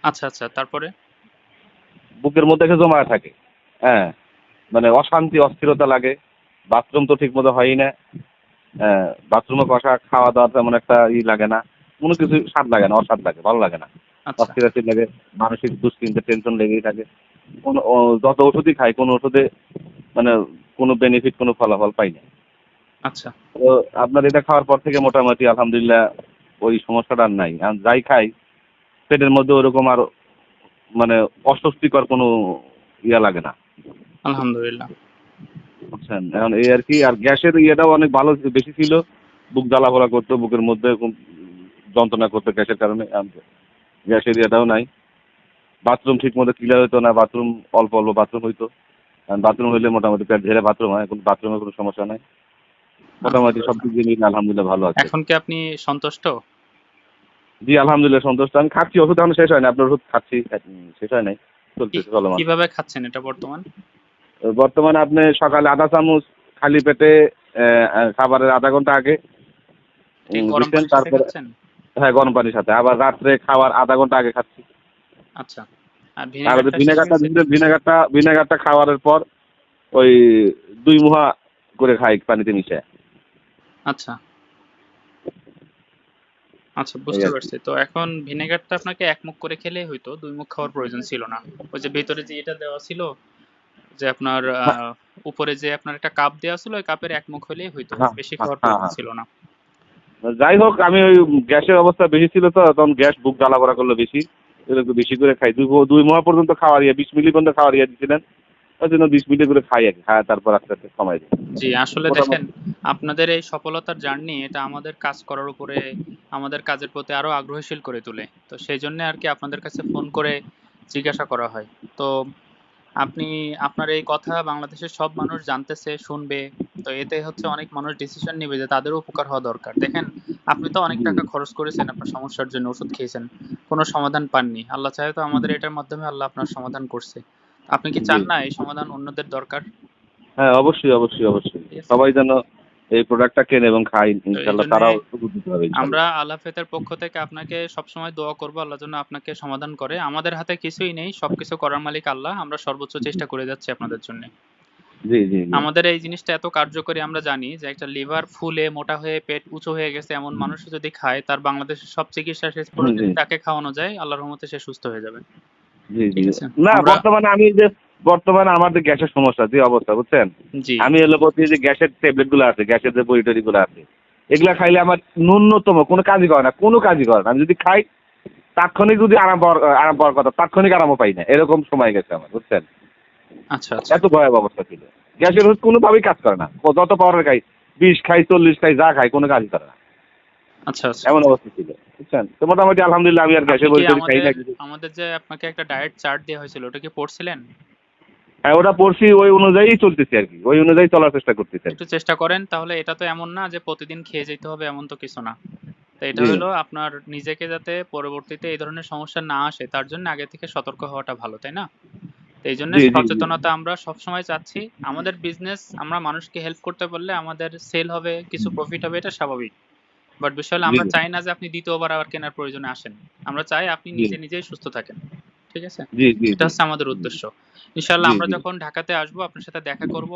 আচ্ছা, আচ্ছা। তারপরে? বুকের মধ্যে এসে জমা থাকে। হ্যাঁ, মানে অশান্তি অস্থিরতা লাগে। বাথরুম তো ঠিক মতো হয়ই না। হ্যাঁ, বাথরুমে কষা, খাওয়া দাওয়া তেমন একটা লাগে না। কোনো কিছু স্বাদ লাগে না, অস্বাদ লাগে, ভালো লাগে না। আচ্ছা, অস্থির অস্থির লাগে, মানসিক দুশ্চিন্তা টেনশন লেগেই থাকে। যত ওষুধই খাই কোনো ওষুধে মানে কোনো বেনিফিট কোনো ফলাফল পাই না। আচ্ছা, তো আপনার এটা খাওয়ার পর থেকে মোটামুটি আলহামদুলিল্লাহ ওই সমস্যাটা আর নাই। আর যাই খাই পেটের মধ্যে ওরকম আর মানে অস্বস্তিকর কোনো লাগে না। আলহামদুলিল্লাহ। বুঝছেন? এখন এই আর কি। আর গ্যাসের ইয়েটাও অনেক ভালো বেশি ছিল। বুক জ্বালাপোড়া করতো, বুকের মধ্যে যন্ত্রণা করতো গ্যাসের কারণে। গ্যাসের ইয়েটাও নাই। বাথরুম ঠিক মতো ক্লিয়ার হতো না, বাথরুম অল্প অল্প বাথরুম হইতো। বাথরুম হইলে মোটামুটি পেট ঝেড়ে বাথরুম হয়, এখন বাথরুমের কোনো সমস্যা নাই। মোটামুটি সব আলহামদুলিল্লাহ। দিক দিয়ে মিলে আলহামদুলিল্লাহ ভালো আছে। এখন কি আপনি সন্তুষ্ট? জি আলহামদুলিল্লাহ সন্তুষ্ট। আমি খাচ্ছি, ওষুধ এখনো শেষ হয় না। আপনার ওষুধ খাচ্ছি, শেষ হয় নাই, কি চলতেছে চলমান। কিভাবে খাচ্ছেন এটা বর্তমান? বর্তমানে আপনি সকালে আধা চামচ খালি পেটে খাবারের আধা ঘন্টা আগে কি গরম দিচ্ছেন। পানির সাথে তারপরে খাচ্ছেন? হ্যাঁ, গরম পানির সাথে। আবার রাত্রে খাওয়ার আধা ঘন্টা আগে খাচ্ছি। আচ্ছা। আর আর ওই ভিনেগারটা শেষ ভিনেগারটা হয়েছে? ভিনেগারটা খাওয়ার পর ওই ২ মুহা করে খাই পানিতে মিশায়। আচ্ছা, আচ্ছা, এই বুঝতে আর কি। পারছি। তো এখন ভিনেগারটা আপনাকে ১ মুখ করে খেলেই হইতো। ২ মুখ খাওয়ার প্রয়োজন ছিল না। ওই যে ভেতরে যে এটা দেওয়া ছিল, যে আপনার উপরে যে আপনার একটা কাপ দেওয়া ছিল, ওই কাপের ১ মুখ হইলেই হইতো। হ্যাঁ, বেশি হ্যাঁ, খাওয়ার হ্যাঁ, প্রয়োজন হ্যাঁ। ছিল না। যাই হোক আমি ওই গ্যাসের অবস্থা বেশি ছিল তো তখন গ্যাস বুক জ্বালাপোড়া করলো বেশি। এজন্য একটু বেশি করে খাই। ২ মুহা পর্যন্ত খাওয়ার ২০ মিলি পর্যন্ত খাওয়ার দিছিলেন। ওই জন্য ২০ মিলি করে খাই আরকি। খায় তারপর আস্তে, আস্তে কমাই দিই। জি, আসলে দেখেন, মোটামুটি আপনাদের এই সফলতার জার্নি এটা আমাদের কাজ করার উপরে, আমাদের কাজের প্রতি আরো আগ্রহশীল করে তোলে। তো সেইজন্য আরকি আপনাদের কাছে ফোন করে জিজ্ঞাসা করা হয়। তো আপনি, আপনার এই কথা বাংলাদেশের সব মানুষ জানতেছে, শুনবে। তো এতে হচ্ছে অনেক মানুষ ডিসিশন নিবে যে তাদেরও উপকার হওয়া দরকার। দেখেন, আপনি তো অনেক জি, টাকা খরচ করেছেন আপনার সমস্যার জন্য, ওষুধ খেয়েছেন। কোনো সমাধান পাননি। আল্লাহ চাহে তো আমাদের এটার মাধ্যমে আল্লাহ আপনার সমাধান করছে। আপনি কি জি। চান না এই সমাধান অন্যদের দরকার? হ্যাঁ, অবশ্যই, অবশ্যই, অবশ্যই। ঠিক আছে? সবাই যেন এই প্রোডাক্টটা কেনে এবং খায় তো ইনশাআল্লাহ এইজন্যে তারাও উপকৃত হবে আমরা ইনশাআল্লাহ। আল হাফেজের পক্ষ থেকে আপনাকে সবসময় দোয়া করব আল্লাহ যেন আপনাকে সমাধান করে। আমাদের হাতে কিছুই নেই। সবকিছু করার মালিক আল্লাহ। আমরা সর্বোচ্চ চেষ্টা করে যাচ্ছি আপনাদের জন্যে। জি, জি, জি। আমাদের এই জিনিসটা এত কার্যকরী, আমরা জানি যে একটা লিভার ফুলে মোটা হয়ে পেট উঁচু হয়ে গেছে এমন মানুষও যদি খায়, তার বাংলাদেশের সব চিকিৎসা শেষ করে জি, যদি তাকে খাওয়ানো যায়, আল্লাহর রহমতে সে সুস্থ হয়ে যাবে। জি, জি। ঠিক আছে? না আমরা বর্তমানে আমার যে গ্যাসের সমস্যা যে অবস্থা বুঝছেন? জি, আমি এলোপ্যাথি যে গ্যাসের ট্যাবলেট গুলো আছে, গ্যাসের যে বড়ি টড়ি গুলো আছে, এগুলা খাইলে আমার ন্যূনতম কোনো কাজই করে না, কোনো কাজই করে না। আমি যদি খাই তাৎক্ষণিক যদি আরাম পাওয়ার কথা, তাৎক্ষণিক আরামও পাই না। এরকম সময় গেছে আমার বুঝছেন? আচ্ছা, আচ্ছা, এত ভয়াবহ অবস্থা ছিল। গ্যাসের ওষুধ কোনোভাবেই কাজ করে না। যত পাওয়ারের খাই, ২০ খাই, ৪০ খাই, যা খাই কোনো কাজই করে না। আচ্ছা, আচ্ছা। এমন অবস্থা ছিল। বুঝছেন? তো মোটামুটি আলহামদুলিল্লাহ আমি আর আপনি গ্যাসের কি বড়ি টড়ি খাই আমাদের না কিছু। আমাদের যে আপনাকে একটা ডায়েট চার্ট দেওয়া হয়েছিল, ওটা কি পড়ছিলেন? হ্যাঁ, ওটা পড়ছি, ওই অনুযায়ী চলতেছি আরকি। ওই অনুযায়ী চলার চেষ্টা করতেছি একটু আরকি। চেষ্টা করেন, তাহলে এটা তো এমন না যে প্রতিদিন খেয়ে যেতে হবে, এমন তো কিছু না। তো এটা জি, হলো আপনার নিজেকে যাতে পরবর্তীতে এই ধরনের সমস্যা না আসে তার জন্য আগে থেকে সতর্ক হওয়াটা ভালো, তাই না? তো এই জন্য জি, জি, জি। সচেতনতা আমরা সবসময় চাচ্ছি। আমাদের বিজনেস, আমরা মানুষকে হেল্প করতে পারলে আমাদের সেল হবে, কিছু প্রফিট হবে, এটা স্বাভাবিক। বাট বিষয় হলো জি, আমরা চাই না যে আপনি দ্বিতীয়বার আবার কেনার প্রয়োজনে আসেন। আমরা চাই আপনি জি, নিজে নিজেই সুস্থ থাকেন। ঠিক আছে? জি, জি, এটা জি, হচ্ছে আমাদের উদ্দেশ্য। ইনশাআল্লাহ জি, আমরা জি। যখন ঢাকাতে আসবো আপনার সাথে দেখা করব।